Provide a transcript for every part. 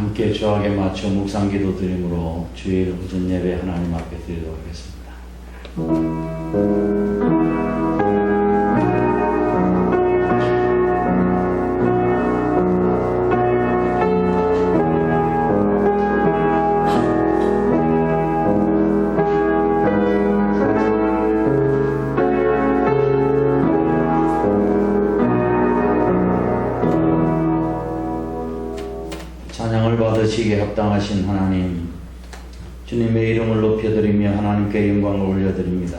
함께 주하게 맞춰 묵상기도 드림으로 주일 오전 예배 하나님 앞에 드리도록 하겠습니다. 찬양을 받으시기에 합당하신 하나님, 주님의 이름을 높여드리며 하나님께 영광을 올려드립니다.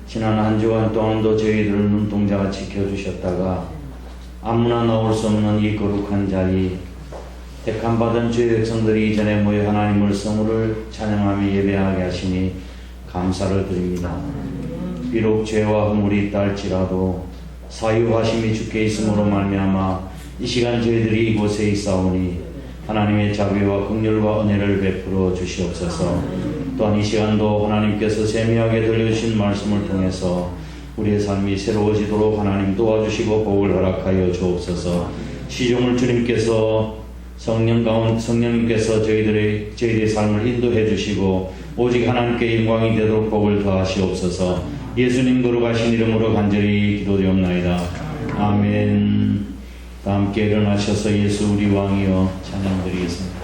지난 한 주간 동안도 저희들을 눈동자가 지켜주셨다가 아무나 나올 수 없는 이 거룩한 자리, 택함받은 주의 백성들이 이전에 모여 하나님을 성우를 찬양하며 예배하게 하시니 감사를 드립니다. 비록 죄와 허물이 있다 할지라도 사유하심이 주께 있음으로 말미암아 이 시간 저희들이 이곳에 있사오니 하나님의 자비와 긍휼과 은혜를 베풀어 주시옵소서. 또한 이 시간도 하나님께서 세미하게 들려주신 말씀을 통해서 우리의 삶이 새로워지도록 하나님 도와주시고 복을 허락하여 주옵소서. 시종을 주님께서 성령님께서 저희들의 삶을 인도해 주시고 오직 하나님께 영광이 되도록 복을 더하시옵소서. 예수님 거룩하신 이름으로 간절히 기도드리옵나이다. 아멘. 다 함께 일어나셔서 예수 우리 왕이여 찬양드리겠습니다.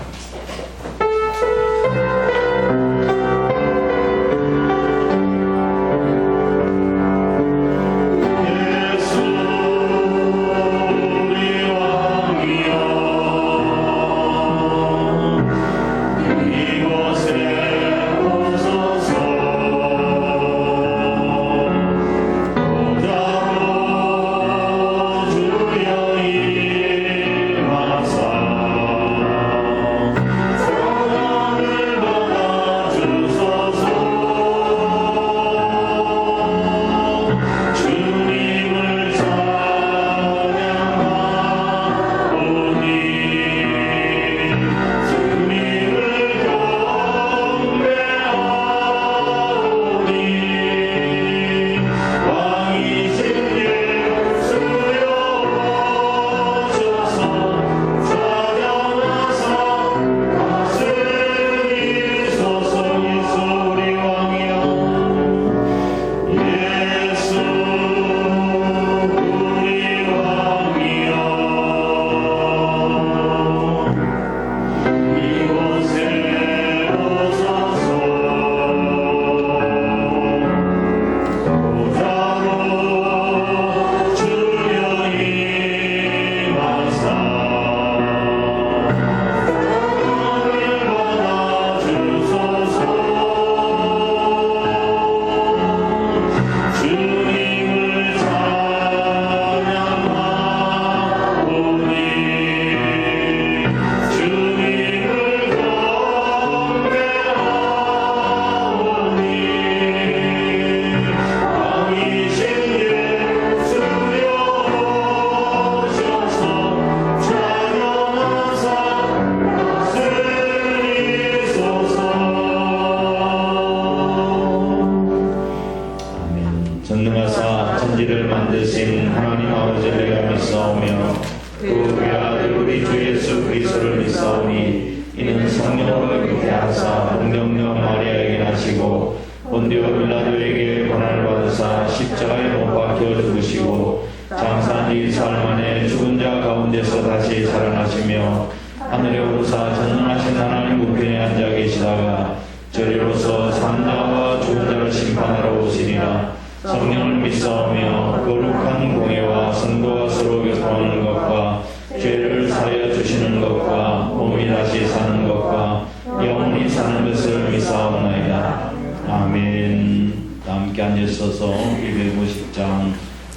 전능하사 천지를 만드신 하나님 아버지를 믿사오며 그 외아들 우리 주 예수 그리스도를 믿사오니 이는 성령으로 잉태하사 동정녀 마리아에게 나시고 본디오 빌라도에게 고난을 받으사 십자가에 못 박혀 죽으시고 장사한 지 사흘 만에 죽은 자 가운데서 다시 살아나시며 하늘에 오르사 전능하신 하나님 우편에 앉아 계시다가 저리로서 산 자와 죽은 자를 심판하러 오시리라. 성령을 믿사오며 거룩한 공예와 성도가 서로 교통하는 것과 죄를 사하여 주시는 것과 몸이 다시 사는 것과 영원히 사는 것을 믿사옵나이다. 아멘. 함께 앉으셔서 250장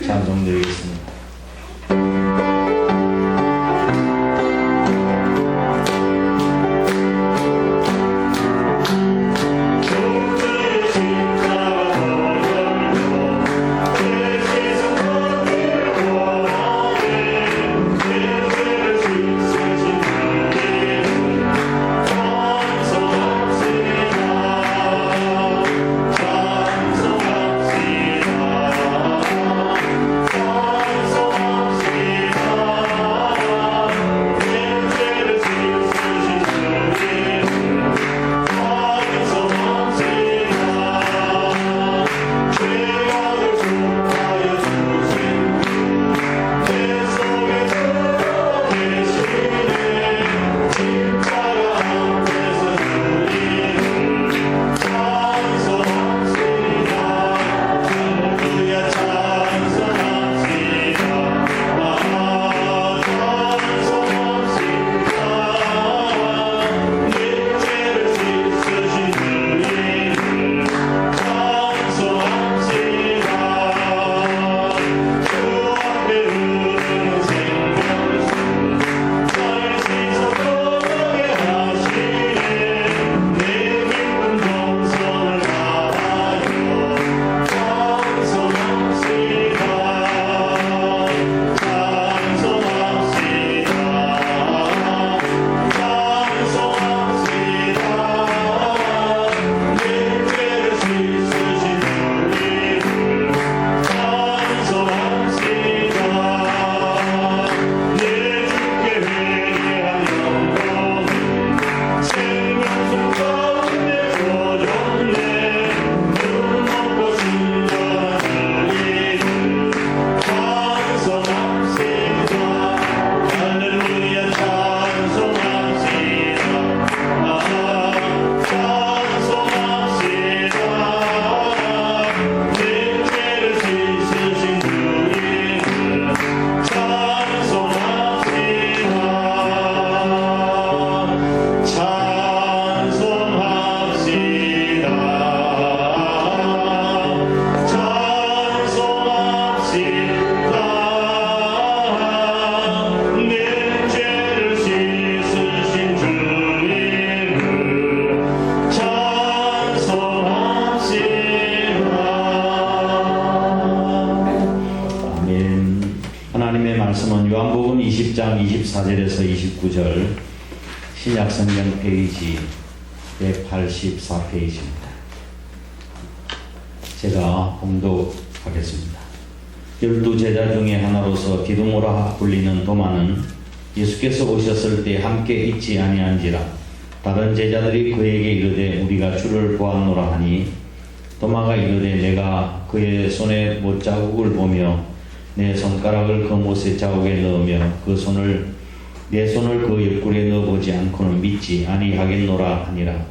찬송드리겠습니다. 찬송합시다. 11장 24절에서 29절 신약성경 페이지 184페이지입니다. 제가 봉독하겠습니다. 12제자 중에 하나로서 디두모라 불리는 도마는 예수께서 오셨을 때 함께 있지 아니한지라 다른 제자들이 그에게 이르되 우리가 주를 보았노라 하니 도마가 이르되 내가 그의 손에 못자국을 보며 내 손가락을 그 못의 자국에 넣으며 내 손을 그 옆구리에 넣어보지 않고는 믿지 아니하겠노라 하니라.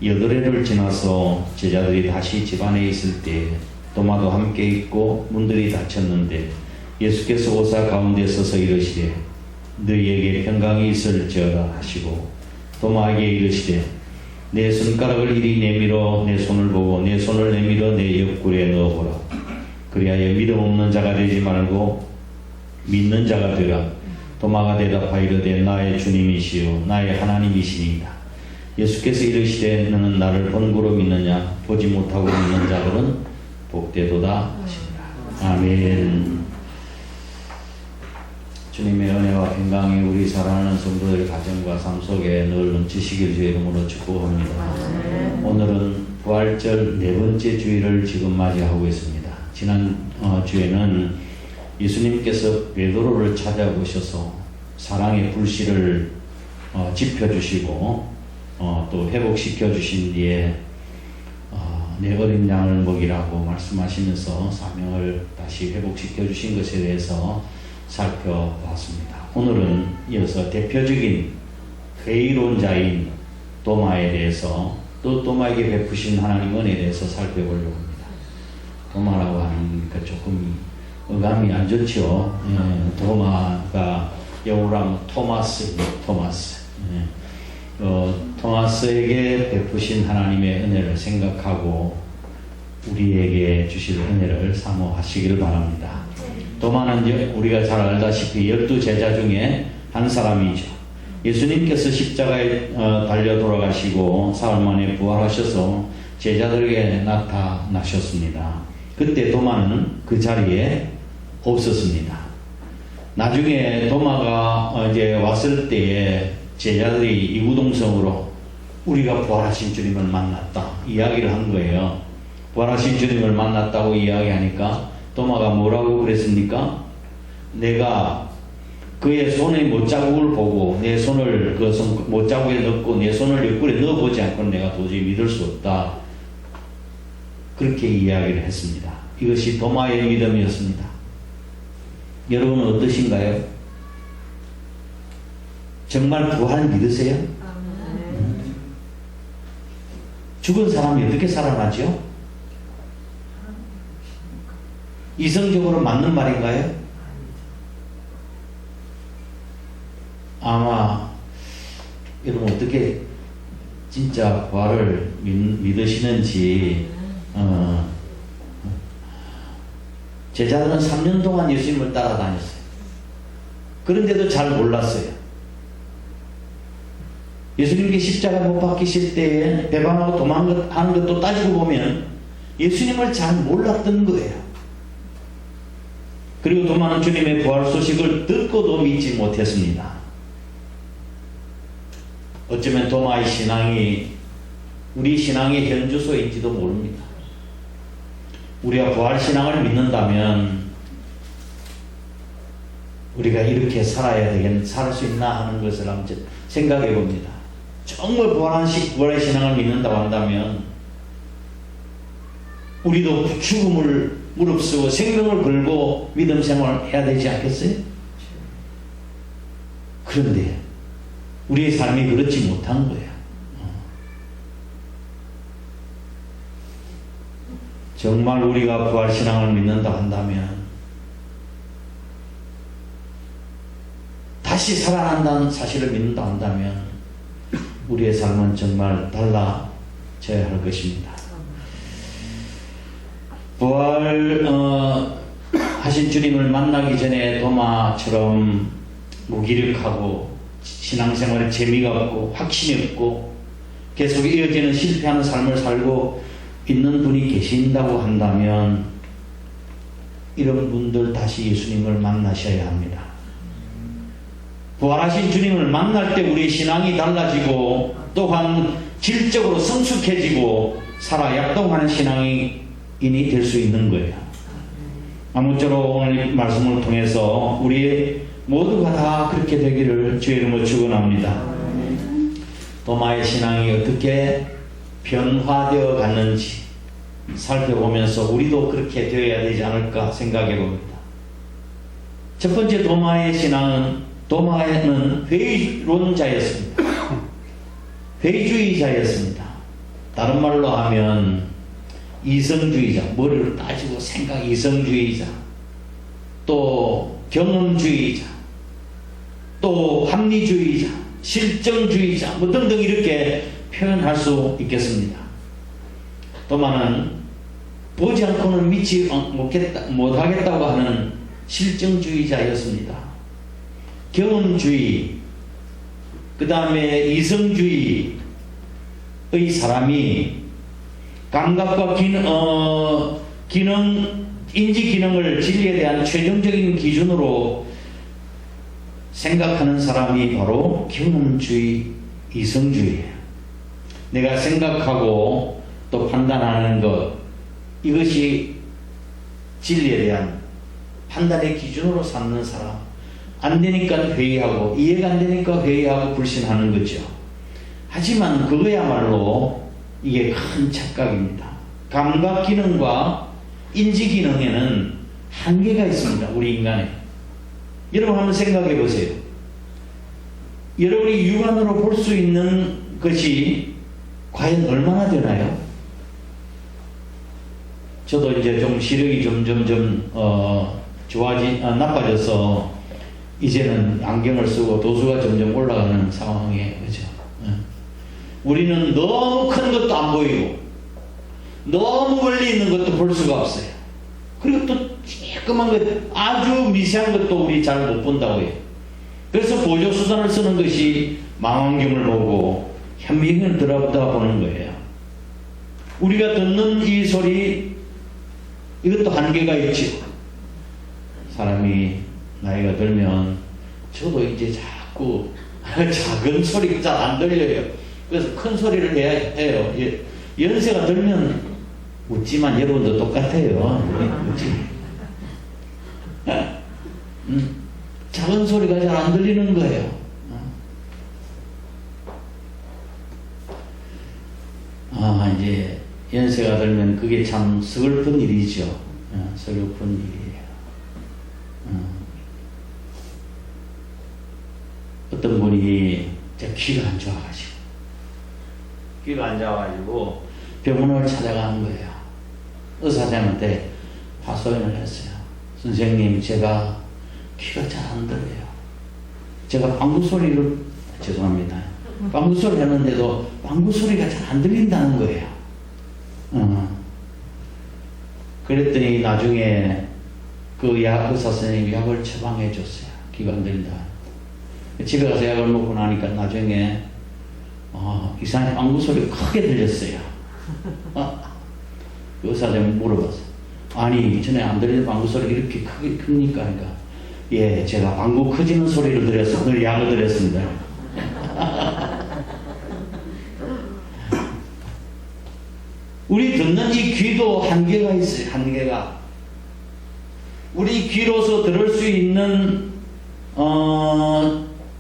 여드레를 지나서 제자들이 다시 집 안에 있을 때 도마도 함께 있고 문들이 닫혔는데 예수께서 오사 가운데 서서 이르시되 너희에게 평강이 있을지어다 하시고 도마에게 이르시되 내 손가락을 이리 내밀어 내 손을 보고 내 손을 내밀어 내 옆구리에 넣어보라. 그리하여 믿음 없는 자가 되지 말고 믿는 자가 되라. 도마가 대답하여 이르되 나의 주님이시요 나의 하나님이시니이다. 예수께서 이르시되 너는 나를 본고로 믿느냐 보지 못하고 믿는 자들은 복되도다 하시니라. 아멘. 주님의 은혜와 평강이 우리 사랑하는 성도들 가정과 삶 속에 늘 넘치시길 주의 이름으로 축복합니다. 오늘은 부활절 네 번째 주일을 지금 맞이하고 있습니다. 지난 주에는 예수님께서 베드로를 찾아오셔서 사랑의 불씨를 지펴주시고 또 회복시켜 주신 뒤에 내 어린 양을 먹이라고 말씀하시면서 사명을 다시 회복시켜 주신 것에 대해서 살펴봤습니다. 오늘은 이어서 대표적인 회의로운 자인 도마에 대해서 또 도마에게 베푸신 하나님 은혜에 대해서 살펴보려고 합니다. 도마라고 하니까 조금 어감이 안 좋죠. 도마가 영어로 하면 토마스. 토마스에게 베푸신 하나님의 은혜를 생각하고 우리에게 주실 은혜를 사모하시기를 바랍니다. 도마는 우리가 잘 알다시피 12제자 중에 한 사람이죠. 예수님께서 십자가에 달려 돌아가시고 사흘 만에 부활하셔서 제자들에게 나타나셨습니다. 그때 도마는 그 자리에 없었습니다. 나중에 도마가 이제 왔을 때에 제자들이 이구동성으로 우리가 부활하신 주님을 만났다 이야기를 한 거예요. 부활하신 주님을 만났다고 이야기하니까 도마가 뭐라고 그랬습니까? 내가 그의 손의 못자국을 보고 내 손을 그 못자국에 넣고 내 손을 옆구리에 넣어보지 않고 내가 도저히 믿을 수 없다. 그렇게 이야기를 했습니다. 이것이 도마의 믿음이었습니다. 여러분은 어떠신가요? 정말 부활 믿으세요? 죽은 사람이 어떻게 살아나죠? 이성적으로 맞는 말인가요? 아마 여러분 어떻게 진짜 부활을 믿으시는지 제자들은 3년 동안 예수님을 따라다녔어요. 그런데도 잘 몰랐어요. 예수님께 십자가 못 박히실 때에 배반하고 도망하는 것도 따지고 보면 예수님을 잘 몰랐던 거예요. 그리고 도마는 주님의 부활 소식을 듣고도 믿지 못했습니다. 어쩌면 도마의 신앙이 우리 신앙의 현주소인지도 모릅니다. 우리가 부활 신앙을 믿는다면 우리가 이렇게 살 수 있나 하는 것을 한번 생각해 봅니다. 정말 부활의 신앙을 믿는다고 한다면 우리도 죽음을 무릅쓰고 생명을 걸고 믿음 생활을 해야 되지 않겠어요? 그런데 우리의 삶이 그렇지 못한 거예요. 정말 우리가 부활신앙을 믿는다 한다면 다시 살아난다는 사실을 믿는다 한다면 우리의 삶은 정말 달라져야 할 것입니다. 부활하신 주님을 만나기 전에 도마처럼 무기력하고 신앙생활에 재미가 없고 확신이 없고 계속 이어지는 실패하는 삶을 살고 있는 분이 계신다고 한다면 이런 분들 다시 예수님을 만나셔야 합니다. 부활하신 주님을 만날 때 우리의 신앙이 달라지고 또한 질적으로 성숙해지고 살아 약동하는 신앙인이 될 수 있는 거예요. 아무쪼록 오늘 이 말씀을 통해서 우리 모두가 다 그렇게 되기를 주의 이름으로 축원합니다. 도마의 신앙이 어떻게 변화되어 갔는지 살펴보면서 우리도 그렇게 되어야 되지 않을까 생각해 봅니다. 첫 번째 도마의 신앙은, 도마는 회의론자였습니다. 회의주의자였습니다. 다른 말로 하면 이성주의자, 머리를 따지고 생각 이성주의자, 또 경험주의자, 또 합리주의자, 실정주의자, 뭐 등등 이렇게 표현할 수 있겠습니다. 도마는 보지 않고는 믿지 못하겠다고 하는 실정주의자였습니다. 경험주의, 그 다음에 이성주의의 사람이 감각과 인지 기능을 진리에 대한 최종적인 기준으로 생각하는 사람이 바로 경험주의, 이성주의예요. 내가 생각하고 또 판단하는 것, 이것이 진리에 대한 판단의 기준으로 삼는 사람. 안 되니까 회의하고, 이해가 안 되니까 회의하고 불신하는 거죠. 하지만 그거야말로 이게 큰 착각입니다. 감각 기능과 인지 기능에는 한계가 있습니다. 우리 인간에. 여러분 한번 생각해 보세요. 여러분이 육안으로 볼 수 있는 것이 과연 얼마나 되나요? 저도 이제 좀 시력이 점점 나빠져서 이제는 안경을 쓰고 도수가 점점 올라가는 상황이에요. 그죠? 우리는 너무 큰 것도 안 보이고 너무 멀리 있는 것도 볼 수가 없어요. 그리고 또 조그만 것, 아주 미세한 것도 우리 잘 못 본다고 해요. 그래서 보조수단을 쓰는 것이 망원경을 보고 현미경을 들여다보는 거예요. 우리가 듣는 이 소리, 이것도 한계가 있죠. 사람이 나이가 들면 저도 이제 자꾸 작은 소리가 잘 안 들려요. 그래서 큰 소리를 해야 해요. 연세가 들면 웃지만 여러분도 똑같아요. 작은 소리가 잘 안 들리는 거예요. 이제 연세가 들면 그게 참 슬픈 일이죠. 슬픈 일이에요. 어떤 분이 귀가 안 좋아가지고 병원을 찾아가는 거예요. 의사장한테 하소연을 했어요. 선생님, 제가 귀가 잘 안 들려요. 제가 방구 소리를, 죄송합니다. 방구 소리 했는데도 방구 소리가 잘 안 들린다는 거예요. 그랬더니 나중에 그 의사 선생님이 약을 처방해 줬어요. 귀가 안 들린다. 집에 가서 약을 먹고 나니까 나중에 이상하게 방구 소리가 크게 들렸어요. 그 의사장이 물어봤어요. 아니, 전에 안 들리는 방구 소리가 이렇게 크게 큽니까? 그러니까 예, 제가 방구 커지는 소리를 들여서 늘 약을 드렸습니다. 우리 듣는 이 귀도 한계가 있어요. 한계가. 우리 귀로서 들을 수 있는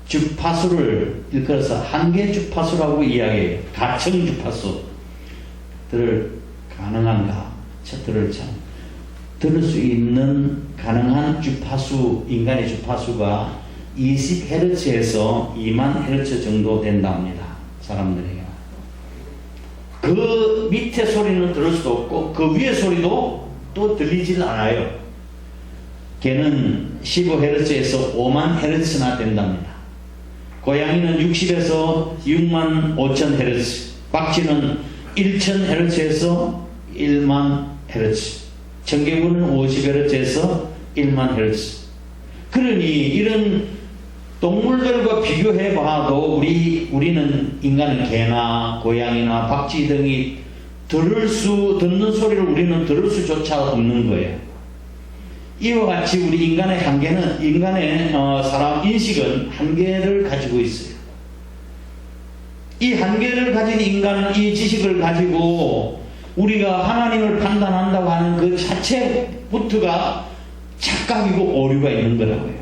주파수를 일컬어서 한계 주파수라고 이야기해요. 가청 주파수. 들을 가능한가? 들을 수 있는 가능한 주파수, 인간의 주파수가 20Hz에서 20,000Hz 정도 된답니다. 사람들에게. 그 밑에 소리는 들을 수도 없고 그 위에 소리도 또 들리질 않아요. 개는 15Hz에서 50,000Hz나 된답니다. 고양이는 60에서 65,000Hz, 박쥐는 1,000Hz에서 10,000Hz, 청개구는 50Hz에서 10,000Hz. 그러니 이런 동물들과 비교해 봐도 우리는 인간은 개나 고양이나 박쥐 등이 듣는 소리를 우리는 들을 수조차 없는 거예요. 이와 같이 우리 인간의 한계는, 인간의 사람 인식은 한계를 가지고 있어요. 이 한계를 가진 인간은 이 지식을 가지고 우리가 하나님을 판단한다고 하는 그 자체부터가 착각이고 오류가 있는 거라고요.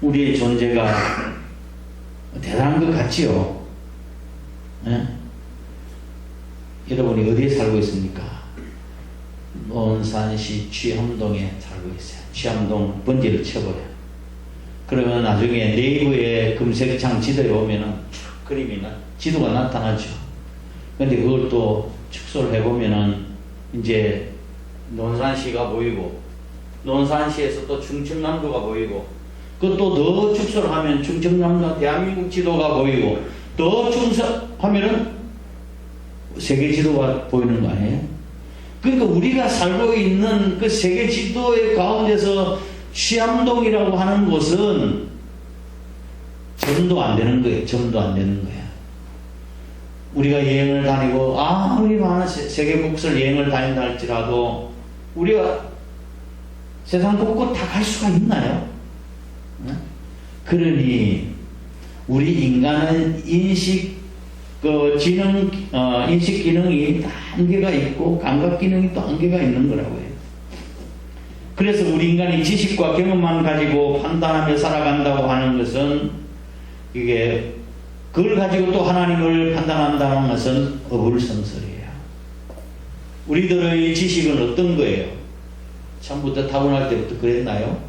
우리의 존재가 대단한 것 같지요? 네? 여러분이 어디에 살고 있습니까? 논산시 취암동에 살고 있어요. 취암동 번지를 쳐버려요. 그러면 나중에 네이버에 검색창 지도에 오면은 지도가 나타나죠. 근데 그걸 또 축소를 해보면은 이제 논산시가 보이고, 논산시에서 또 충청남도가 보이고, 그것도 더 축소를 하면 충청남도 대한민국 지도가 보이고, 더 축소하면은 세계 지도가 보이는 거 아니에요? 그러니까 우리가 살고 있는 그 세계 지도의 가운데서 취암동이라고 하는 곳은 점도 안 되는 거예요. 점도 안 되는 거예요. 우리가 여행을 다니고 아무리 많은 세계 곳을 여행을 다닌다 할지라도 우리가 세상 곳곳 다 갈 수가 있나요? 그러니 우리 인간은 인식 기능이 다 한계가 있고 감각 기능이 또 한계가 있는 거라고요. 그래서 우리 인간이 지식과 경험만 가지고 판단하며 살아간다고 하는 것은 이게 그걸 가지고 또 하나님을 판단한다는 것은 어불성설이에요. 우리들의 지식은 어떤 거예요? 처음부터 타고날 때부터 그랬나요?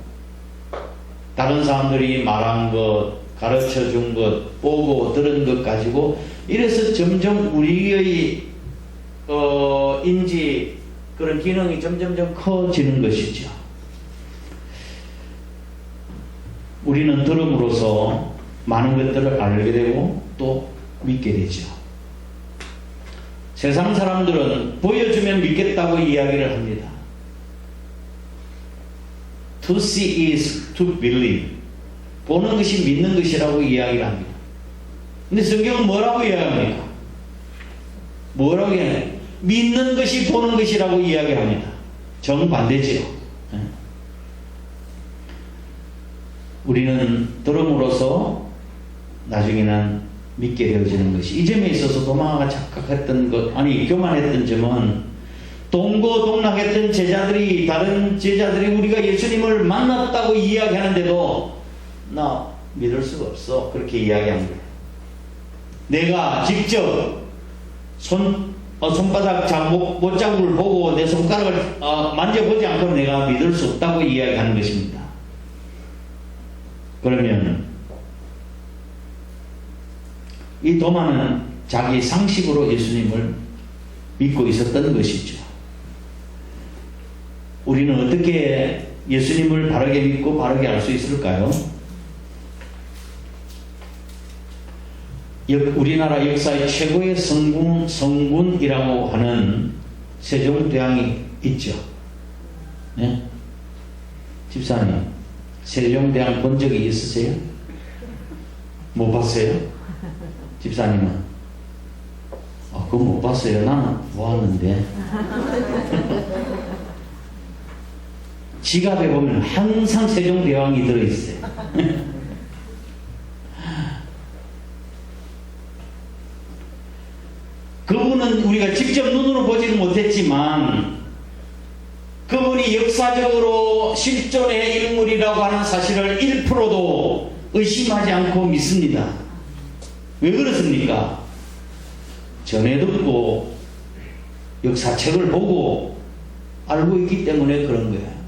다른 사람들이 말한 것, 가르쳐 준 것, 보고 들은 것 가지고 이래서 점점 우리의 인지 그런 기능이 점점점 커지는 것이죠. 우리는 들음으로써 많은 것들을 알게 되고 또 믿게 되죠. 세상 사람들은 보여주면 믿겠다고 이야기를 합니다. To see is to believe. 보는 것이 믿는 것이라고 이야기를 합니다. 근데 성경은 뭐라고 이야기합니까? 뭐라고 이야기해요? 믿는 것이 보는 것이라고 이야기합니다. 정반대지요. 우리는 들음으로써 나중에는 믿게 되어지는 것이, 이 점에 있어서 도마가 착각했던 것, 교만했던 점은 동고동락했던 제자들이, 다른 제자들이 우리가 예수님을 만났다고 이야기하는데도 나 믿을 수가 없어, 그렇게 이야기합니다. 내가 직접 손바닥 못자국을 보고 내 손가락을 만져보지 않고 내가 믿을 수 없다고 이야기하는 것입니다. 그러면 이 도마는 자기 상식으로 예수님을 믿고 있었던 것이죠. 우리는 어떻게 예수님을 바르게 믿고 바르게 알 수 있을까요? 우리나라 역사의 최고의 성군이라고 하는 세종대왕이 있죠. 네? 집사님, 세종대왕 본 적이 있으세요? 못 봤어요? 집사님은? 그거 못 봤어요. 나는 보았는데. 지갑에 보면 항상 세종대왕이 들어있어요. 그분은 우리가 직접 눈으로 보지는 못했지만 그분이 역사적으로 실존의 인물이라고 하는 사실을 1%도 의심하지 않고 믿습니다. 왜 그렇습니까? 전해 듣고 역사책을 보고 알고 있기 때문에 그런 거예요.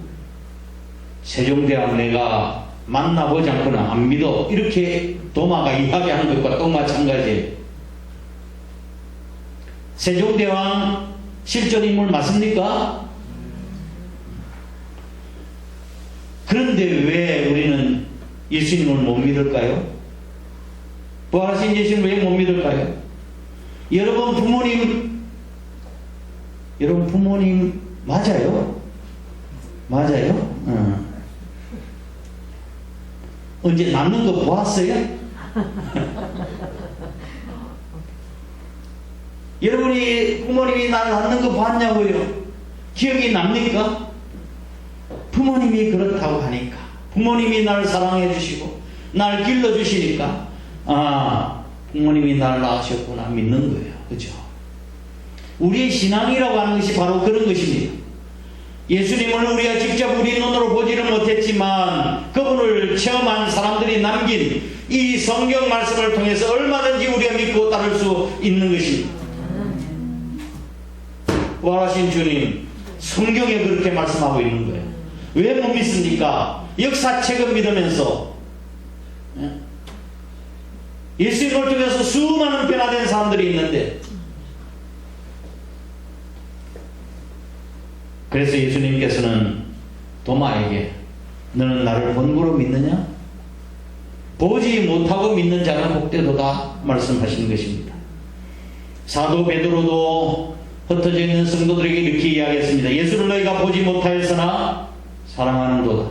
세종대왕 내가 만나보지 않고는 안 믿어, 이렇게 도마가 이야기하는 것과 또 마찬가지예요. 세종대왕 실존 인물 맞습니까? 그런데 왜 우리는 예수님을 못 믿을까요? 부활하신 예수님을 왜 못 믿을까요? 여러분 부모님 맞아요? 맞아요? 언제 낳는 거 보았어요? 여러분이 부모님이 날 낳는 거 봤냐고요? 기억이 납니까? 부모님이 그렇다고 하니까, 부모님이 나를 사랑해 주시고 날 길러 주시니까 부모님이 나를 낳으셨구나 믿는 거예요. 그죠? 우리의 신앙이라고 하는 것이 바로 그런 것입니다. 예수님을 우리가 직접 우리 눈으로 보지를 못했지만 그분을 체험한 사람들이 남긴 이 성경 말씀을 통해서 얼마든지 우리가 믿고 따를 수 있는 것입니다. 부활하신 주님 성경에 그렇게 말씀하고 있는 거예요. 왜 못 믿습니까? 역사책을 믿으면서 예수님을 통해서 수많은 변화된 사람들이 있는데, 그래서 예수님께서는 도마에게 너는 나를 본고로 믿느냐? 보지 못하고 믿는 자는 복되도다 말씀하신 것입니다. 사도 베드로도 흩어져 있는 성도들에게 이렇게 이야기했습니다. 예수를 너희가 보지 못하였으나 사랑하는도다.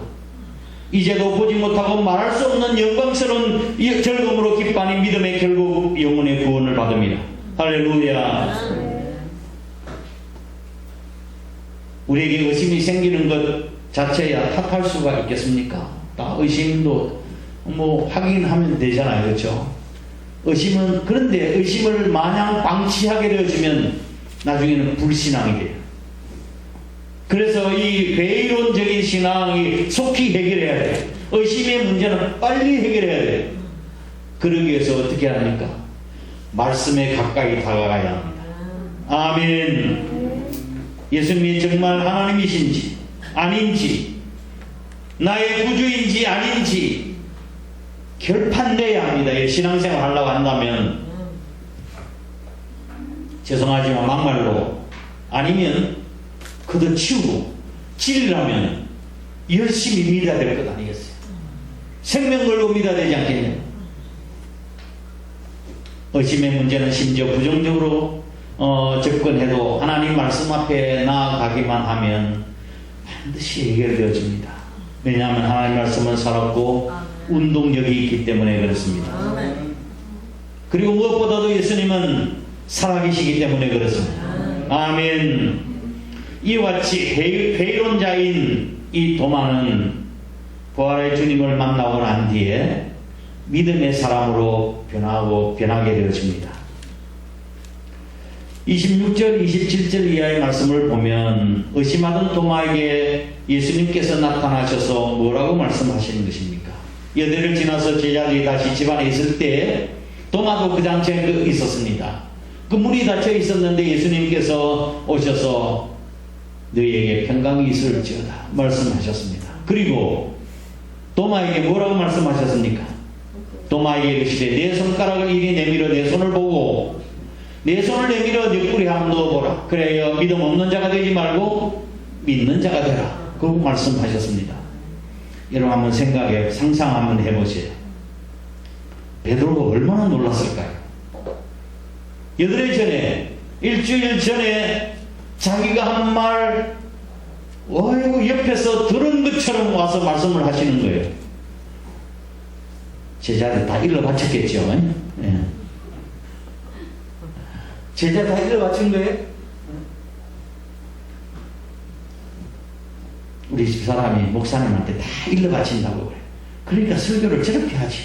이제도 보지 못하고 말할 수 없는 영광스러운 즐거움으로 기뻐하니 믿음의 결국 영혼의 구원을 받습니다. 할렐루야. 우리에게 의심이 생기는 것 자체야 탓할 수가 있겠습니까? 다 의심도 확인하면 되잖아요. 그렇죠? 의심은, 그런데 의심을 마냥 방치하게 되어지면 나중에는 불신앙이 돼요. 그래서 이 회의론적인 신앙이 속히 해결해야 돼요. 의심의 문제는 빨리 해결해야 돼요. 그러기 위해서 어떻게 합니까? 말씀에 가까이 다가가야 합니다. 아멘. 예수님이 정말 하나님이신지 아닌지, 나의 구주인지 아닌지 결판내야 합니다. 신앙생활 하려고 한다면. 죄송하지만 막말로, 아니면 걷어치우고 찔리라면 열심히 믿어야 될 것 아니겠어요? 생명 걸고 믿어야 되지 않겠냐? 의심의 문제는 심지어 부정적으로 접근해도 하나님 말씀 앞에 나아가기만 하면 반드시 해결되어집니다. 왜냐하면 하나님 말씀은 살았고 운동력이 있기 때문에 그렇습니다. 그리고 무엇보다도 예수님은 살아계시기 때문에 그렇습니다. 아멘. 이와 같이 회의론자인 이 도마는 부활의 주님을 만나고 난 뒤에 믿음의 사람으로 변하게 되어집니다. 26절, 27절 이하의 말씀을 보면 의심하던 도마에게 예수님께서 나타나셔서 뭐라고 말씀하시는 것입니까? 여대를 지나서 제자들이 다시 집안에 있을 때 도마도 그 장소에 있었습니다. 그 문이 닫혀 있었는데 예수님께서 오셔서 너희에게 평강이 있을지어다 말씀하셨습니다. 그리고 도마에게 뭐라고 말씀하셨습니까? 도마에게 이르시되 내 손가락을 이리 내밀어 내 손을 보고 내 손을 내밀어 네 뿔에 한번 넣어보라. 그래야 믿음 없는 자가 되지 말고 믿는 자가 되라. 그러고 말씀하셨습니다. 여러분 한번 상상 한번 해보세요. 베드로가 얼마나 놀랐을까요? 8일 전에, 일주일 전에 자기가 한 말 옆에서 들은 것처럼 와서 말씀을 하시는 거예요. 제자들 다 일러 바쳤겠죠. 네. 제자 다 일러 바친 거예요. 우리 집사람이 목사님한테 다 일러 바친다고 그래요. 그러니까 설교를 저렇게 하지.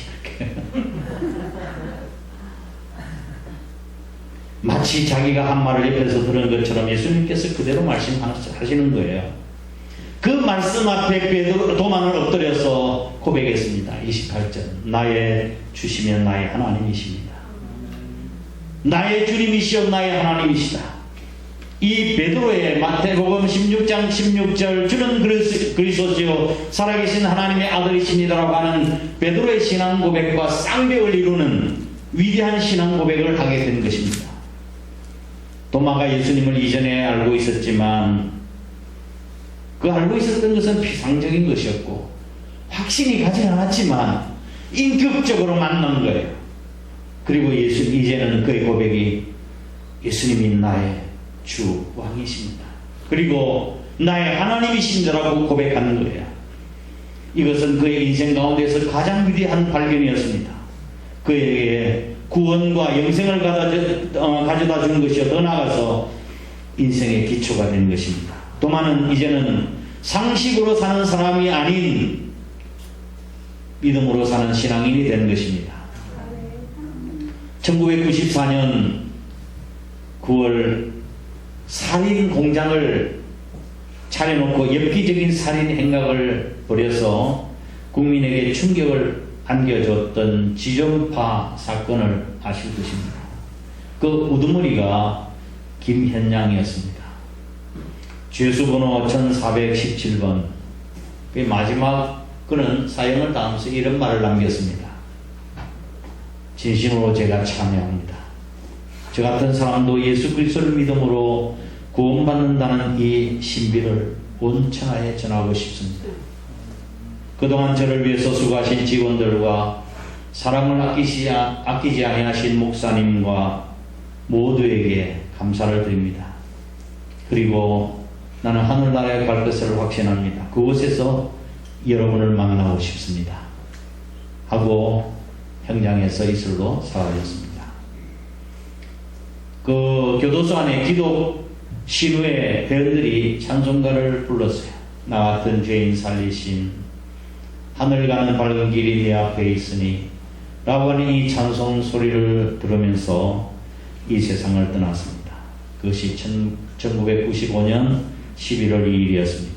마치 자기가 한 말을 옆에서 들은 것처럼 예수님께서 그대로 말씀하시는 거예요. 그 말씀 앞에 도마는 엎드려서 고백했습니다. 28절 나의 주시면 나의 하나님이십니다. 나의 주님이시여 나의 하나님이시다. 이 베드로의 마태복음 16장 16절 주는 그리스도시요 살아계신 하나님의 아들이십니다라고 하는 베드로의 신앙 고백과 쌍벽을 이루는 위대한 신앙 고백을 하게 된 것입니다. 도마가 예수님을 이전에 알고 있었지만 그 알고 있었던 것은 피상적인 것이었고 확신이 가지 않았지만 인격적으로 만난 거예요. 그리고 이제는 그의 고백이 예수님이 나의 주 왕이십니다. 그리고 나의 하나님이십니다라고 고백하는 거예요. 이것은 그의 인생 가운데서 가장 위대한 발견이었습니다. 그에게 구원과 영생을 가져다 준 것이요 더 나아가서 인생의 기초가 된 것입니다. 도마는 이제는 상식으로 사는 사람이 아닌 믿음으로 사는 신앙인이 되는 것입니다. 1994년 9월 살인 공장을 차려놓고 엽기적인 살인 행각을 벌여서 국민에게 충격을 안겨줬던 지존파 사건을 아실 것입니다. 그 우두머리가 김현양이었습니다. 죄수번호 1417번. 그 마지막 그는 사형을 당하면서 이런 말을 남겼습니다. 진심으로 제가 참여합니다. 저 같은 사람도 예수 그리스도를 믿음으로 구원받는다는 이 신비를 온 천하에 전하고 싶습니다. 그동안 저를 위해서 수고하신 직원들과 사랑을 아끼지 아니하신 목사님과 모두에게 감사를 드립니다. 그리고 나는 하늘나라에 갈 것을 확신합니다. 그곳에서 여러분을 만나고 싶습니다. 하고 현장에서 이슬로 사라졌습니다. 그 교도소 안에 기도 신우의 회원들이 찬송가를 불렀어요. 나 같은 죄인 살리신 하늘 가는 밝은 길이 내 앞에 있으니 라고 하는 이 찬송 소리를 들으면서 이 세상을 떠났습니다. 그것이 1995년 11월 2일이었습니다.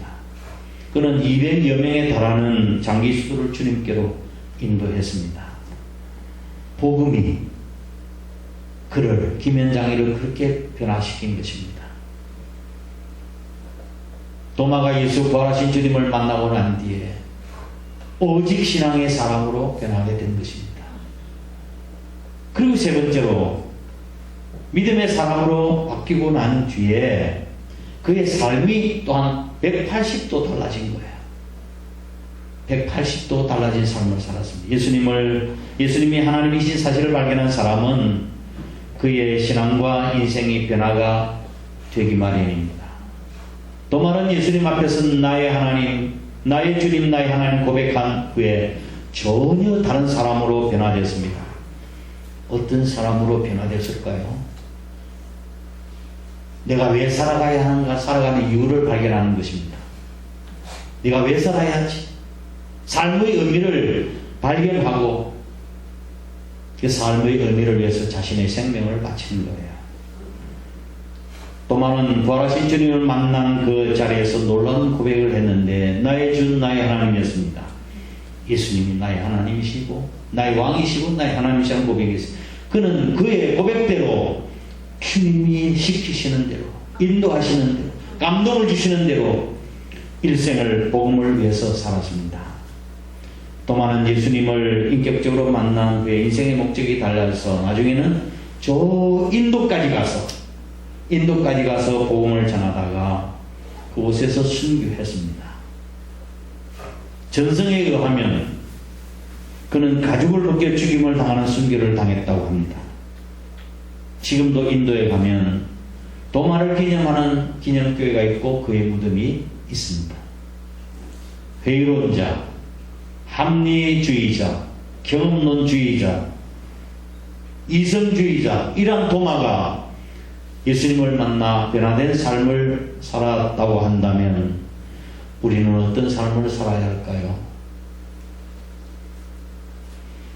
그는 200여 명에 달하는 장기수를 주님께로 인도했습니다. 복음이 그를 김현장이를 그렇게 변화시킨 것입니다. 도마가 예수 부활하신 주님을 만나고 난 뒤에 오직 신앙의 사람으로 변하게 된 것입니다. 그리고 세 번째로 믿음의 사람으로 바뀌고 난 뒤에 그의 삶이 또한 180도 달라진 거예요. 180도 달라진 삶을 살았습니다. 예수님이 하나님이신 사실을 발견한 사람은 그의 신앙과 인생의 변화가 되기 마련입니다. 또 말은 예수님 앞에서 나의 하나님, 나의 주님, 나의 하나님 고백한 후에 전혀 다른 사람으로 변화됐습니다. 어떤 사람으로 변화됐을까요? 내가 왜 살아가야 하는가, 살아가는 이유를 발견하는 것입니다. 내가 왜 살아야 하지? 삶의 의미를 발견하고 그 삶의 의미를 위해서 자신의 생명을 바치는 거예요. 또 많은 부활하신 주님을 만난 그 자리에서 놀라운 고백을 했는데 나의 주, 나의 하나님이었습니다. 예수님이 나의 하나님이시고 나의 왕이시고 나의 하나님이시라는 고백이었어요. 그는 그의 고백대로 주님이 시키시는 대로, 인도하시는 대로, 감동을 주시는 대로 일생을 복음을 위해서 살았습니다. 또 많은 예수님을 인격적으로 만난 후에 인생의 목적이 달라서 나중에는 저 인도까지 가서 복음을 전하다가 그곳에서 순교했습니다. 전성에 의하면 그는 가죽을 벗겨 죽임을 당하는 순교를 당했다고 합니다. 지금도 인도에 가면 도마를 기념하는 기념교회가 있고 그의 무덤이 있습니다. 회의론자, 합리주의자, 경험론주의자, 이성주의자 이런 도마가 예수님을 만나 변화된 삶을 살았다고 한다면 우리는 어떤 삶을 살아야 할까요?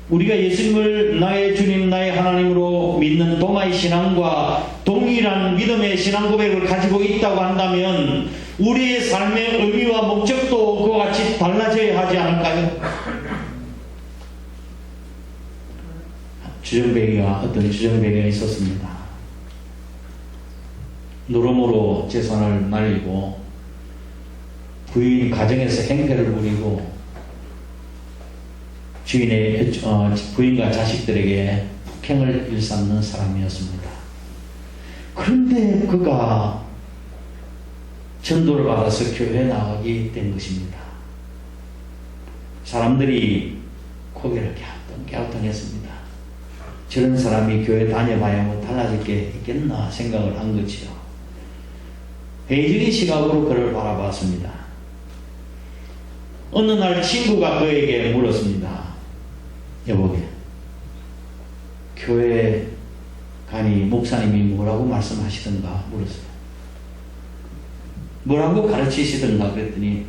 우리가 예수님을 나의 주님, 나의 하나님으로 믿는 도마의 신앙과 동일한 믿음의 신앙 고백을 가지고 있다고 한다면 우리의 삶의 의미와 목적도 그와 같이 달라져야 하지 않을까요? 어떤 주정뱅이가 있었습니다. 노름으로 재산을 날리고 부인 가정에서 행패를 부리고 부인과 자식들에게 폭행을 일삼는 사람이었습니다. 그런데 그가 전도를 받아서 교회에 나가게 된 것입니다. 사람들이 고개를 갸우뚱했습니다. 저런 사람이 교회 다녀봐야 뭐 달라질 게 있겠나 생각을 한 거지요. 회의적인 시각으로 그를 바라봤습니다. 어느 날 친구가 그에게 물었습니다. 여보게, 교회 가니 목사님이 뭐라고 말씀하시던가 물었어요. 뭐라고 가르치시던가 그랬더니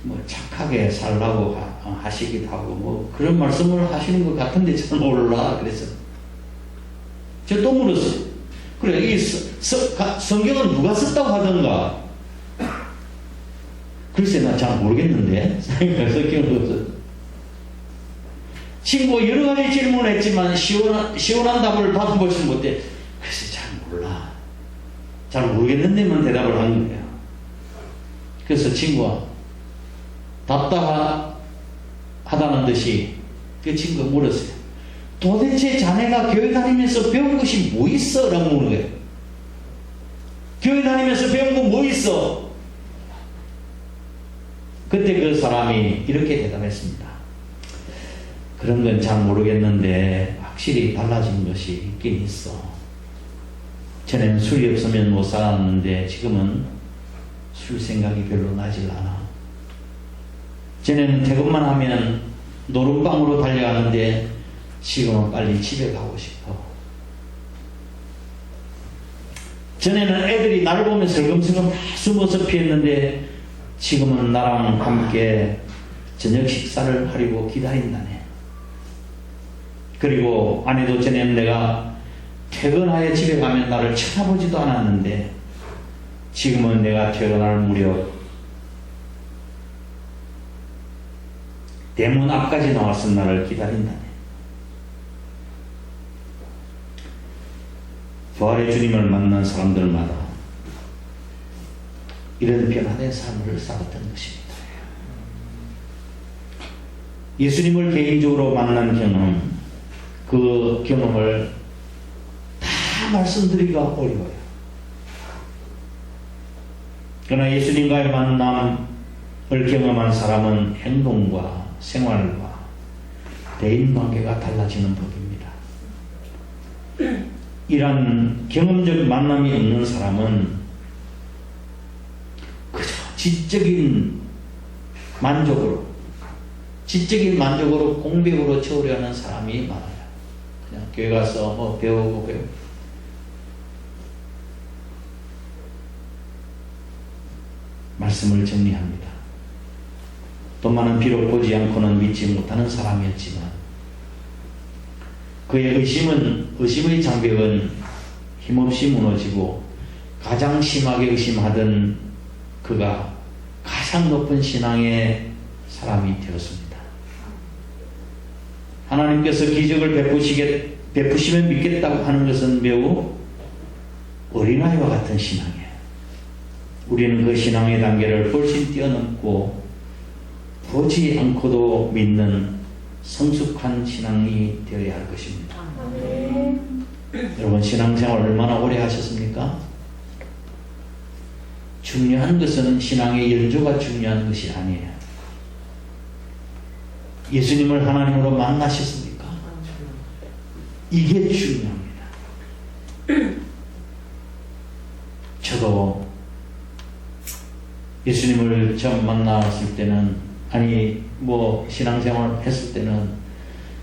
뭐 착하게 살라고 하시기도 하고 뭐 그런 말씀을 하시는 것 같은데 잘 몰라. 그래서 저 또 물었어요. 그래, 이 성경은 누가 썼다고 하던가? 글쎄 나 잘 모르겠는데. 성경은 친구가 여러 가지 질문을 했지만 시원한 답을 받아보지 못해. 글쎄 잘 몰라. 잘 모르겠는데만 대답을 한 거예요. 그래서 친구가 답답하다는 듯이 그 친구가 물었어요. 도대체 자네가 교회 다니면서 배운 것이 뭐 있어? 라고 물은 거예요. 교회 다니면서 배운 거 뭐 있어? 그때 그 사람이 이렇게 대답했습니다. 그런 건 잘 모르겠는데 확실히 달라진 것이 있긴 있어. 전에는 술이 없으면 못 살았는데 지금은 술 생각이 별로 나질 않아. 전에는 퇴근만 하면 노름방으로 달려가는데 지금은 빨리 집에 가고 싶어. 전에는 애들이 나를 보면 슬금슬금 다 숨어서 피했는데 지금은 나랑 함께 저녁 식사를 하려고 기다린다네. 그리고 아내도 전에는 내가 퇴근하여 집에 가면 나를 쳐다보지도 않았는데 지금은 내가 퇴근할 무렵 대문 앞까지 나와서 나를 기다린다네. 부활의 주님을 만난 사람들마다 이런 변화된 삶을 살았던 것입니다. 예수님을 개인적으로 만난 경험, 그 경험을 다 말씀드리기가 어려워요. 그러나 예수님과의 만남을 경험한 사람은 행동과 생활과 대인관계가 달라지는 법입니다. 이런 경험적 만남이 없는 사람은 그저 지적인 만족으로 공백으로 채우려는 사람이 많아요. 그냥 교회 가서 뭐 배우고 말씀을 정리합니다. 돈만은 비록 보지 않고는 믿지 못하는 사람이었지만 그의 의심의 장벽은 힘없이 무너지고 가장 심하게 의심하던 그가 가장 높은 신앙의 사람이 되었습니다. 하나님께서 기적을 베푸시면 믿겠다고 하는 것은 매우 어린아이와 같은 신앙이에요. 우리는 그 신앙의 단계를 훨씬 뛰어넘고 보지 않고도 믿는 성숙한 신앙이 되어야 할 것입니다. 여러분 신앙생활 얼마나 오래 하셨습니까? 중요한 것은 신앙의 연조가 중요한 것이 아니에요. 예수님을 하나님으로 만나셨습니까? 이게 중요합니다. 저도 예수님을 처음 만났을 때는 신앙생활을 했을 때는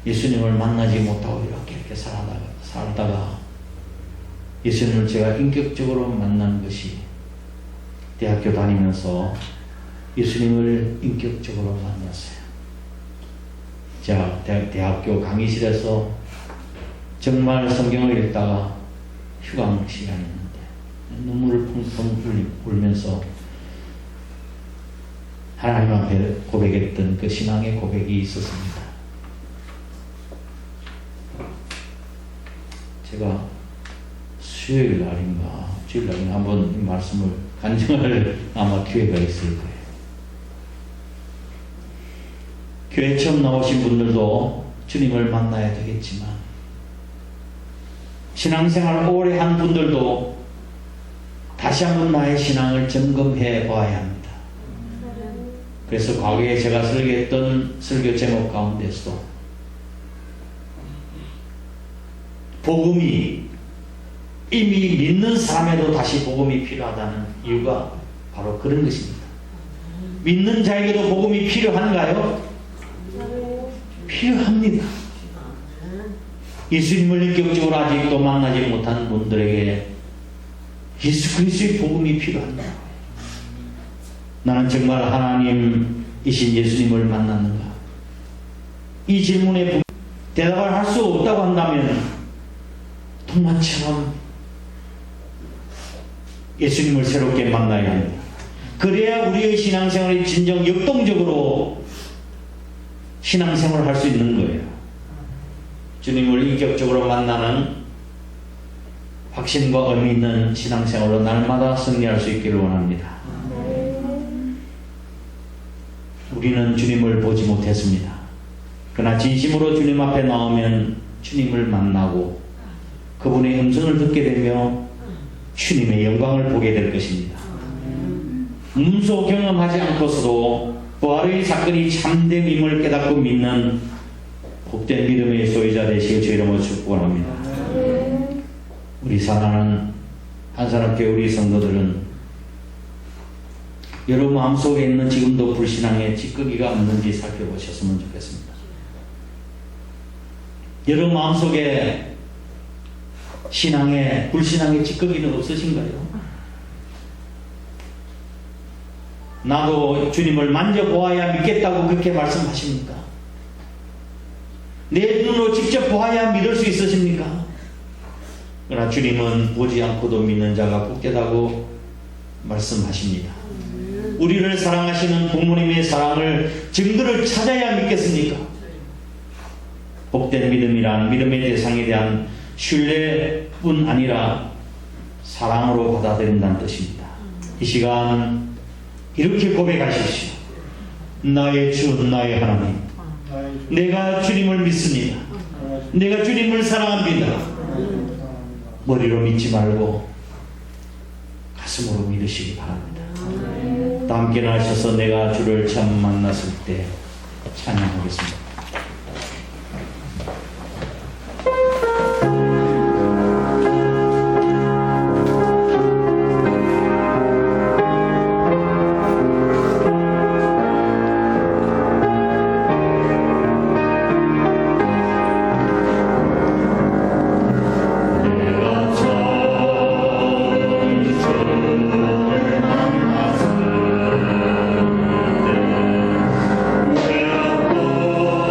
예수님을 만나지 못하고 이렇게 살다가 예수님을 제가 인격적으로 만난 것이 대학교 다니면서 예수님을 인격적으로 만났어요. 제가 대학교 강의실에서 정말 성경을 읽다가 휴강 시간이었는데 눈물을 펑펑 울면서 하나님 앞에 고백했던 그 신앙의 고백이 있었습니다. 제가 주일 날인가 한번 이 말씀을 간증할 아마 기회가 있을 거예요. 교회 처음 나오신 분들도 주님을 만나야 되겠지만 신앙생활 오래 한 분들도 다시 한번 나의 신앙을 점검해 봐야 합니다. 그래서 과거에 제가 설교했던 설교 제목 가운데서도 복음이 이미 믿는 사람에도 다시 복음이 필요하다는 이유가 바로 그런 것입니다. 믿는 자에게도 복음이 필요한가요? 필요합니다. 예수님을 인격적으로 아직도 만나지 못한 분들에게 예수 그리스도의 복음이 필요합니다. 나는 정말 하나님이신 예수님을 만났는가? 이 질문에 대답을 할 수 없다고 한다면 동만처럼 예수님을 새롭게 만나야 합니다. 그래야 우리의 신앙생활이 진정 역동적으로 신앙생활을 할 수 있는 거예요. 주님을 인격적으로 만나는 확신과 의미 있는 신앙생활로 날마다 승리할 수 있기를 원합니다. 우리는 주님을 보지 못했습니다. 그러나 진심으로 주님 앞에 나오면 주님을 만나고 그분의 음성을 듣게 되며 주님의 영광을 보게 될 것입니다. 음소 경험하지 않고서도 부활의 사건이 참됨임을 깨닫고 믿는 복된 믿음의 소유자 되시길 주 이름으로 축복합니다. 우리 사랑하는 한사람교회 우리 성도들은 여러분 마음속에 있는 지금도 불신앙의 찌꺼기가 없는지 살펴보셨으면 좋겠습니다. 여러분 마음속에 불신앙의 찌꺼기는 없으신가요? 나도 주님을 만져보아야 믿겠다고 그렇게 말씀하십니까? 내 눈으로 직접 보아야 믿을 수 있으십니까? 그러나 주님은 보지 않고도 믿는 자가 복되다고 말씀하십니다. 우리를 사랑하시는 부모님의 사랑을 증거를 찾아야 믿겠습니까? 복된 믿음이란 믿음의 대상에 대한 신뢰뿐 아니라 사랑으로 받아들인다는 뜻입니다. 이 시간 이렇게 고백하십시오. 나의 주, 나의 하나님, 내가 주님을 믿습니다. 내가 주님을 사랑합니다. 머리로 믿지 말고 가슴으로 믿으시기 바랍니다. 다 함께 나셔서 내가 주를 처음 만났을 때 찬양하겠습니다. 내가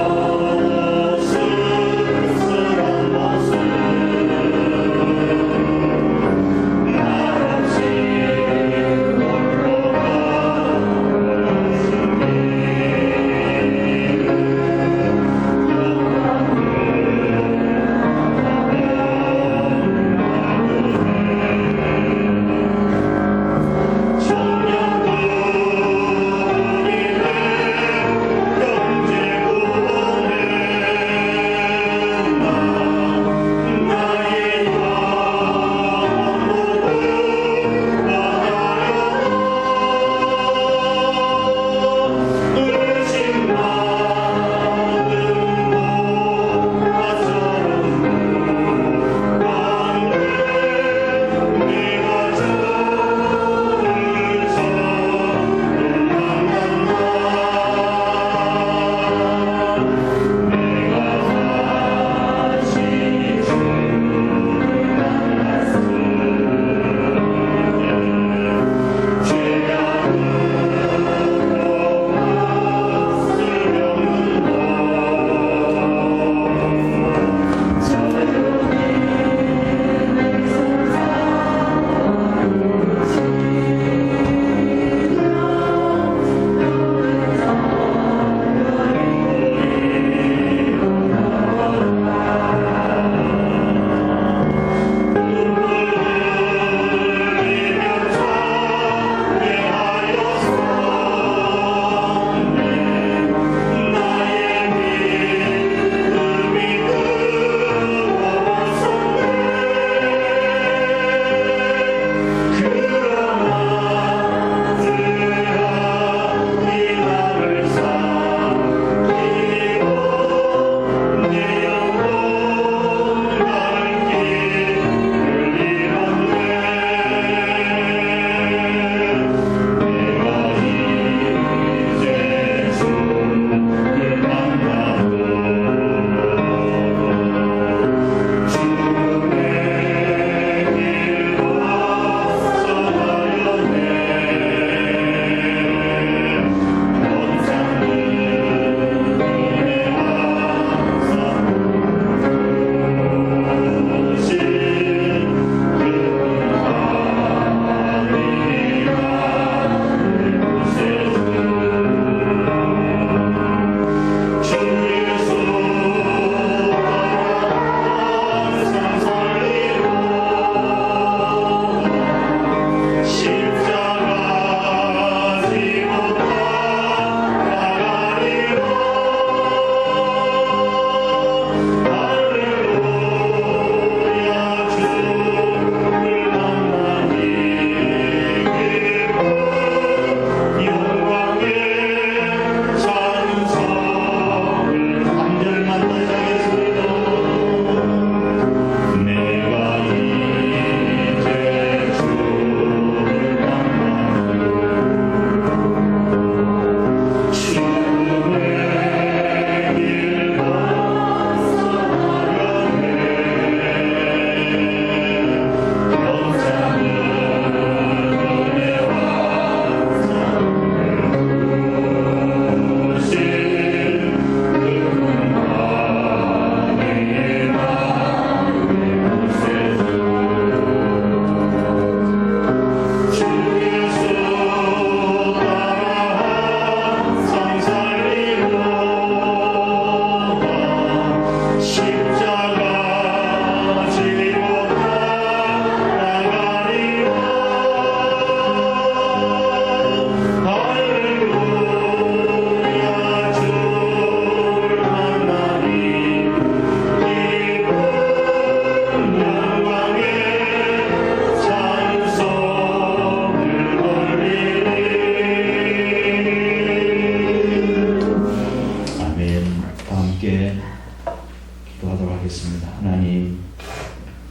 기도하겠습니다. 하나님,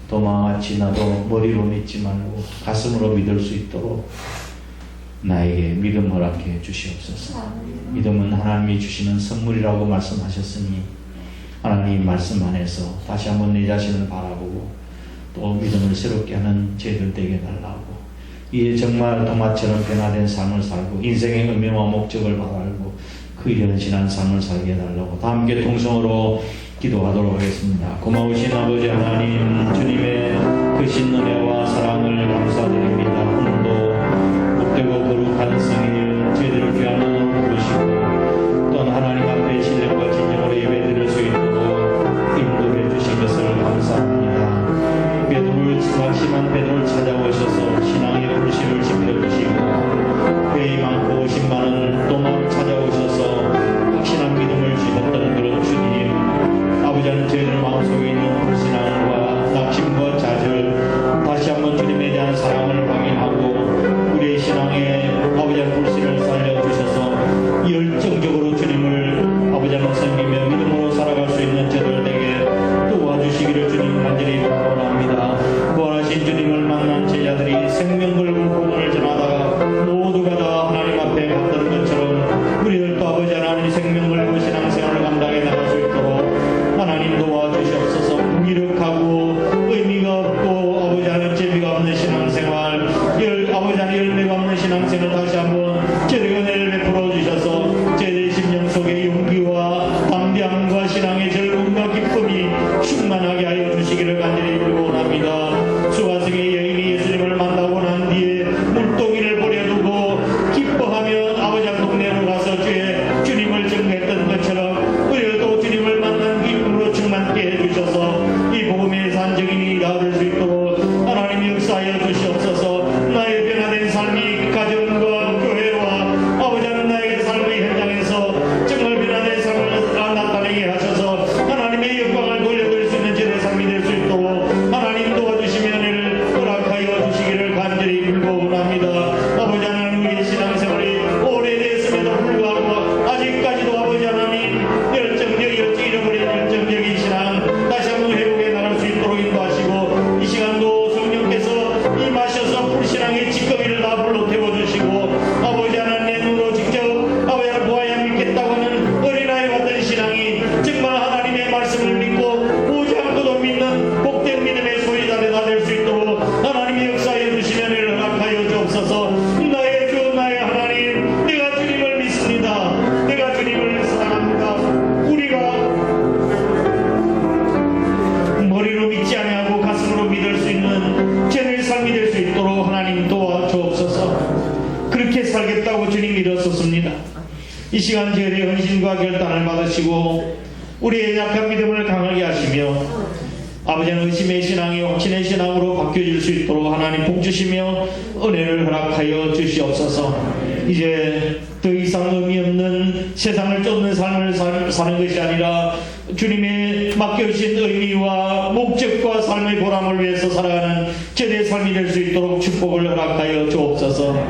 도마같이 나도 머리로 믿지 말고 가슴으로 믿을 수 있도록 나에게 믿음 허락해 주시옵소서. 믿음은 하나님이 주시는 선물이라고 말씀하셨으니 하나님 말씀 안에서 다시 한번 내 자신을 바라보고 또 믿음을 새롭게 하는 저희들 되게 달라고, 이에 정말 도마처럼 변화된 삶을 살고 인생의 의미와 목적을 바라고 그 현신한 삶을 살게 해달라고 다 함께 통성으로 기도하도록 하겠습니다. 고마우신 아버지 하나님, 주님의 크신 은혜와 사랑을 감사드립니다. 오늘도 복되고 거룩한 성일 저희들을 귀한 은혜로 부르시고 또한 하나님 앞에 신령과 진정으로 예배드릴 수 있도록 인도해 주신 것을 감사합니다. 막심한 베드로를 찾아오셔서 신앙의 불신을 지켜주시고 회의 많고 오신 많은 도마를 찾아오셔서 확신한 믿음을 주셨던 그런 주님, 아버지는 저희들 마음속에 있는 불신앙과 낙심과 좌절 다시 한번 주님에 대한 사랑을 확인하고 우리의 신앙에 아버지의 불신을 살려주셔서 열정적으로 주님을 아버지는 섬기며 믿음으로 살아갈 수 있는 저들에게 도와주시기를 주님 간절히 바랍니다. 부활하신 주님을 만난 제자들이 생명 걸고 복음을 전하다가 모두가 다 하나님 앞에 갔던 것처럼 우리들도 아버지 하나님 생명 걸고 신앙생활을 감당해 나갈 수 있도록 하나님 도와주시옵소서. 무기력하고 의미가 없고 아버지 하나님 재미가 없는 신앙생활, 아버지 하나님 열매가 없는 신앙생활 다시 한번 저에게 은혜를 베풀어 주셔서 저희의 심령 속에 용기와 담대함과 신앙의 즐거움과 기쁨이 충만하게 하여 주시기를 간절히 원합니다. 수가성의 여인이 예수님을 만나고 난 뒤에 물동이를 버려두고 기뻐하며 아버지 동네로 가서 주님을 증거했던 것처럼 우리도 주님을 만난 기쁨으로 충만케 해주셔서 이 복음의 산증인이 나을 수 있도록 하나님 역사하여 주시옵소서. 나의 변화된 삶이 가정과 교회와 아버지 하나님 나의 삶의 현장에서 정말 변화된 삶을 나타내게 하셔서 하나님의 영광을 돌려드릴 수 있는 제 삶이 될 수 있도록 하나님 도와주시며 은혜를 허락하여 주시기를 간절히 빌고원합니다. 아버지 하나님, 우리의 신앙생활이 오래됐음에도 불구하고 아직까지도 아버지 하나님 잃어버린 열정적인 신앙 다시 한번 회복해 나갈 수 있도록 인도하시고 이 시간도 성령께서 임하셔서 불신앙의 찌꺼기를 다 불러 태워주시고 아버지 하나님 내 눈으로 직접 아버지 하나님 보아야 믿겠다고 하는 어린아이 같은 신앙이 정말 하나님의 말씀을 믿고 보지 않고도 믿는 복된 믿음의 소유자가 될 수 있도록 하나님의 역사에 주시면 은혜를 허락하여 주옵소서. 나의 주 나의 하나님, 내가 주님을 믿습니다. 내가 주님을 사랑합니다. 우리가 머리로 믿지 아니하고 가슴으로 믿을 수 있는 죄의 삶이 될 수 있도록 하나님 도와주옵소서. 그렇게 살겠다고 주님 믿었었습니다. 이 시간 저희의 헌신과 결단을 받으시고 우리의 약한 믿음을 강하게 하시며 아버지는 의심의 신앙이 확신의 신앙으로 바뀌어질 수 있도록 하나님 복 주시며 은혜를 허락하여 주시옵소서. 이제 더 이상 의미 없는 세상을 쫓는 삶을 사는 것이 아니라 주님의 맡겨주신 의미와 목적과 삶의 보람을 위해서 살아가는 제대의 삶이 될 수 있도록 축복을 허락하여 주옵소서.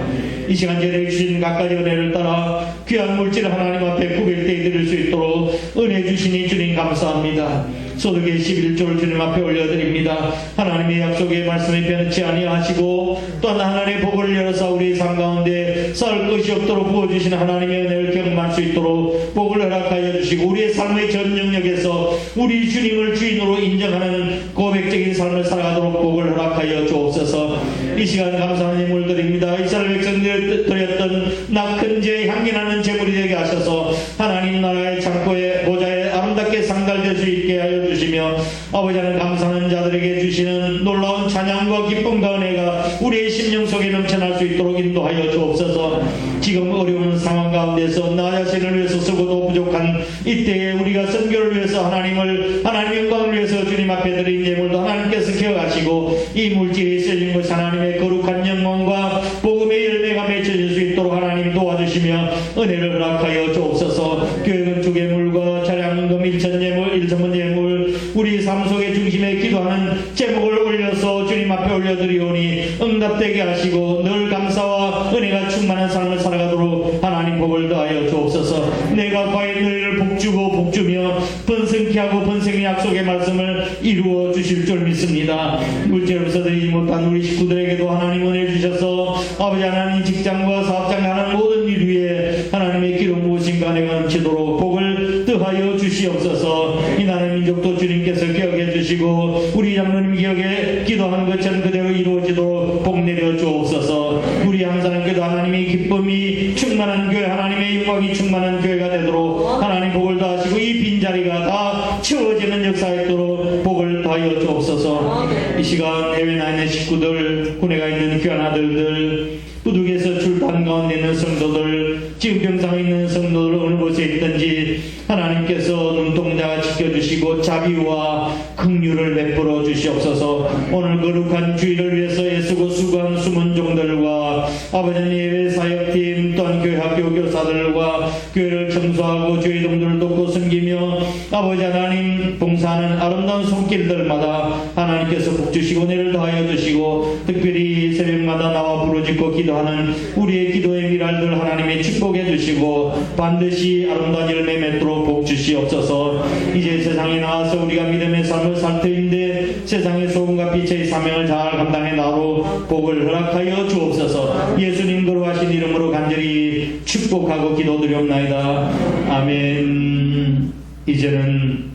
이 시간 제대에 주신 각가지 은혜를 따라 귀한 물질 하나님 앞에 구별되어 드릴 수 있도록 은혜 주시니 주님 감사합니다. 소득의 11조를 주님 앞에 올려드립니다. 하나님의 약속의 말씀에 변치 아니하시고 또한 하나님의 복을 열어서 우리의 삶 가운데 쌓을 것이 없도록 부어주신 하나님의 은혜를 경험할 수 있도록 복을 허락하여 주시고 우리의 삶의 전 영역에서 우리 주님을 주인으로 인정하는 고백적인 삶을 살아가도록 복을 허락하여 주옵소서. 이 시간 감사한 예물 드립니다. 이스라엘 백성들 드렸던 큰 죄 향기나는 제물이 되게 하셔서 하나님 나라의 창고에 보좌에 아름답게 상달될 수 있게 하여 주시며 아버지는 감사하는 자들에게 주시는 놀라운 찬양과 기쁨과 은혜가 우리의 심령 속에 넘쳐날 수 있도록 인도하여 주옵소서. 지금 어려운 상황 가운데서 나 자신을 위해서 쓰고도 부족한 이때에 우리가 선교를 위해서 하나님의 영광을 위해서 주님 앞에 드린 예물도 하나님께서 기억하시고 이 물질이 쓰여진 것 하나님의 거룩한 영광과 복음의 열매가 맺혀질 수 있도록 하나님 도와주시며 은혜를 허락하여 주옵소서. 교회 건축예물과 차량금 일천번 예물 우리 삶 속의 중심에 기도하는 제목을 올려서 주님 앞에 올려드리오니 응답되게 하시고 늘 감사와 은혜가 충만한 삶을 살아가도록 하나님 복을 더하여 주옵소서. 주옵소서. 내가 과연 너희를 복주고 복주며 번성케 하고 번성의 약속의 말씀을 이루어 주실 줄 믿습니다. 물질로서 드리지 못한 우리 식구들에게도 하나님 은혜 주셔서 아버지 하나님 직장과 사업장 하는 모든 일 위에 하나님의 기름 부으신 간회가 넘치도록 복을 더하여 주시옵소서. 이 나라 민족도 주님께서 기억해 주시고 우리 장로님 기억에 기도하는 것처럼 그대로 이루어지도록 복 내려 주옵소서. 우리 항상께도 하나님의 기쁨이 충만한 교회, 하나님의 영광이 충만한 교회가 되도록 하나님 복을 더하시고 이 빈자리가 다 채워지는 역사가 있도록 복을 더하여 주옵소서. 이 시간 해외 나 있는 식구들, 군에 가 있는 귀한 아들들, 부득에서 출탄 가운데 있는 성도들, 지금 병상에 있는 성도들 어느 곳에 있든지 하나님께서 눈동자가 지켜주시고 자비와 긍휼을 베풀어 주시옵소서. 오늘 거룩한 주일을 위해서 애쓰고 수고한 숨은 종들과 아버지 예배 사역팀 또한 교회 학교 교사들과 교회를 청소하고 주의 동들을 돕고 섬기며 아버지 하나님 봉사하는 아름다운 손길들마다 하나님께서 복주시고 은혜를 더하여 주시고 특별히 새벽마다 나와 부르짖고 기도하는 우리의 기도의 미랄들 하나님의 축복해 주시고 반드시 아름다운 열매 맺도록 복 주시옵소서. 이제 세상에 나와서 우리가 믿음의 삶을 살 터인데 세상의 소금과 빛의 사명을 잘 감당해 나로 복을 허락하여 주옵소서. 예수님 거룩하신 이름으로 간절히 축복하고 기도드리옵나이다. 아멘. 이제는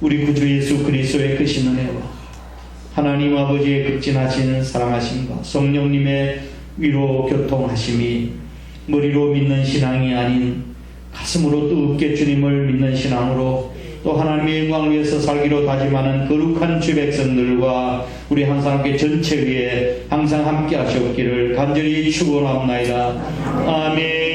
우리 구주 예수 그리스도의 크신 은혜와 하나님 아버지의 극진하신 사랑하심과 성령님의 위로 교통하심이 머리로 믿는 신앙이 아닌 가슴으로 뜨겁게 주님을 믿는 신앙으로 또 하나님의 영광을 위해서 살기로 다짐하는 거룩한 주 백성들과 우리 한사람께 전체 위에 항상 함께 하시옵기를 간절히 축원합니다. 아멘.